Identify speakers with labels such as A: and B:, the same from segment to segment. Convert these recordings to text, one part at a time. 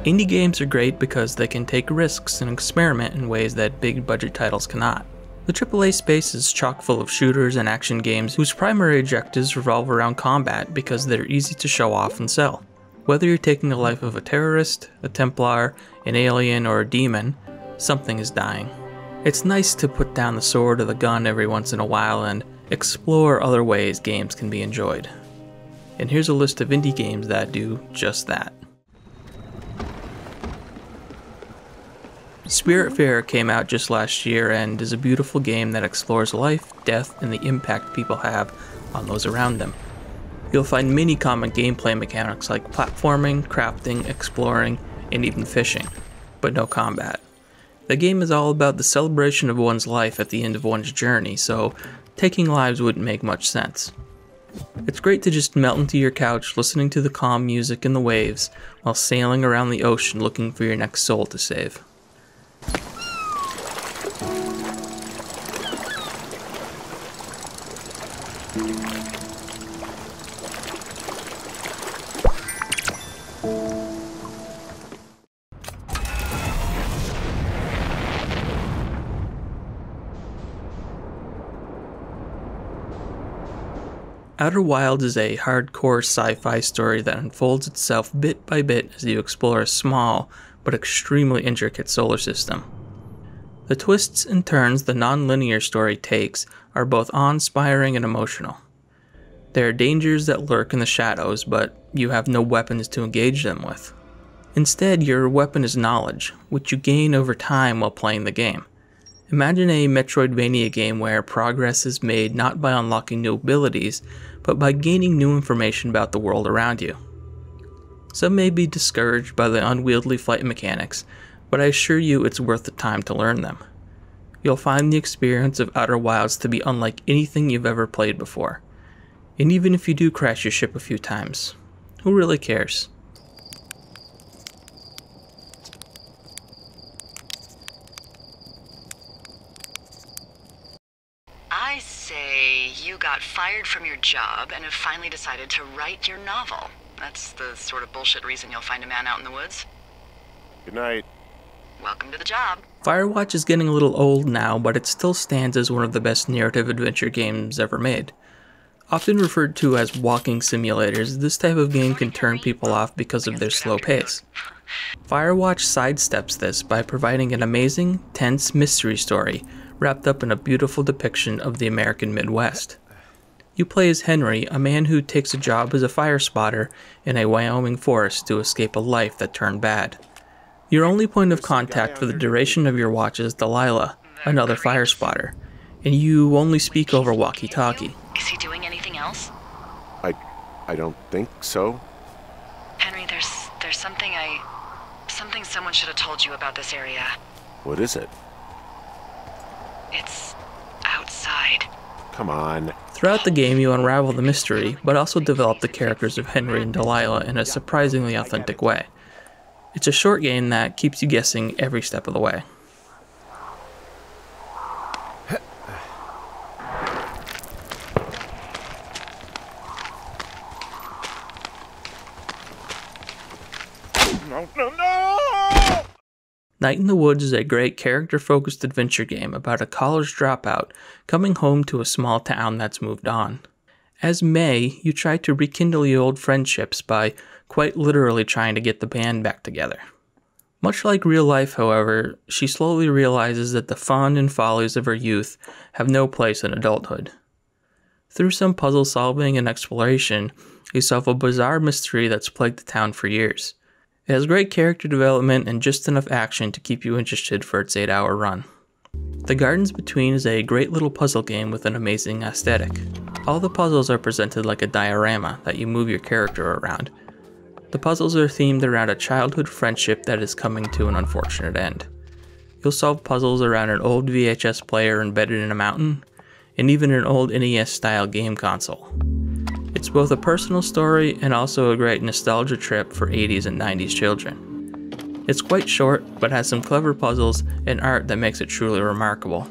A: Indie games are great because they can take risks and experiment in ways that big budget titles cannot. The AAA space is chock full of shooters and action games whose primary objectives revolve around combat because they're easy to show off and sell. Whether you're taking the life of a terrorist, a Templar, an alien, or a demon, something is dying. It's nice to put down the sword or the gun every once in a while and explore other ways games can be enjoyed. And here's a list of indie games that do just that. Spiritfarer came out just last year and is a beautiful game that explores life, death, and the impact people have on those around them. You'll find many common gameplay mechanics like platforming, crafting, exploring, and even fishing, but no combat. The game is all about the celebration of one's life at the end of one's journey, so taking lives wouldn't make much sense. It's great to just melt into your couch listening to the calm music and the waves while sailing around the ocean looking for your next soul to save. Outer Wilds is a hardcore sci-fi story that unfolds itself bit by bit as you explore a small but extremely intricate solar system. The twists and turns the non-linear story takes are both awe-inspiring and emotional. There are dangers that lurk in the shadows, but you have no weapons to engage them with. Instead, your weapon is knowledge, which you gain over time while playing the game. Imagine a Metroidvania game where progress is made not by unlocking new abilities, but by gaining new information about the world around you. Some may be discouraged by the unwieldy flight mechanics, but I assure you it's worth the time to learn them. You'll find the experience of Outer Wilds to be unlike anything you've ever played before. And even if you do crash your ship a few times, who really cares?
B: I say you got fired from your job and have finally decided to write your novel. That's the sort of bullshit reason you'll find a man out in the woods.
C: Good night.
B: Welcome to the job.
A: Firewatch is getting a little old now, but it still stands as one of the best narrative adventure games ever made. Often referred to as walking simulators, this type of game can turn people off because of their slow pace. Firewatch sidesteps this by providing an amazing, tense mystery story wrapped up in a beautiful depiction of the American Midwest. You play as Henry, a man who takes a job as a fire spotter in a Wyoming forest to escape a life that turned bad. Your only point of contact for the duration of your watch is Delilah, another fire spotter, and you only speak over walkie-talkie.
B: Is he doing anything else?
C: I don't think so.
B: Henry, there's something someone should have told you about this area.
C: What is it?
B: It's outside.
C: Come on.
A: Throughout the game, you unravel the mystery, but also develop the characters of Henry and Delilah in a surprisingly authentic way. It's a short game that keeps you guessing every step of the way.
C: No!
A: Night in the Woods is a great character-focused adventure game about a college dropout coming home to a small town that's moved on. As May, you try to rekindle your old friendships by quite literally trying to get the band back together. Much like real life, however, she slowly realizes that the fun and follies of her youth have no place in adulthood. Through some puzzle solving and exploration, you solve a bizarre mystery that's plagued the town for years. It has great character development and just enough action to keep you interested for its 8-hour run. The Gardens Between is a great little puzzle game with an amazing aesthetic. All the puzzles are presented like a diorama that you move your character around. The puzzles are themed around a childhood friendship that is coming to an unfortunate end. You'll solve puzzles around an old VHS player embedded in a mountain, and even an old NES-style game console. It's both a personal story and also a great nostalgia trip for 80s and 90s children. It's quite short, but has some clever puzzles and art that makes it truly remarkable.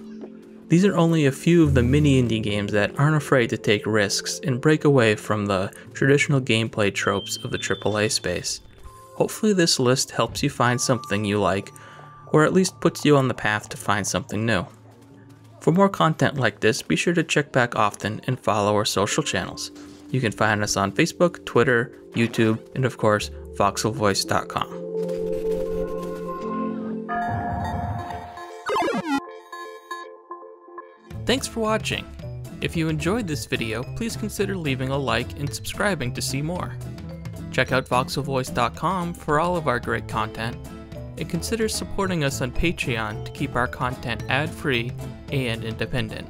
A: These are only a few of the many indie games that aren't afraid to take risks and break away from the traditional gameplay tropes of the AAA space. Hopefully this list helps you find something you like, or at least puts you on the path to find something new. For more content like this, be sure to check back often and follow our social channels. You can find us on Facebook, Twitter, YouTube, and of course, voxelvoice.com. Thanks for watching. If you enjoyed this video, please consider leaving a like and subscribing to see more. Check out voxelvoice.com for all of our great content, and consider supporting us on Patreon to keep our content ad-free and independent.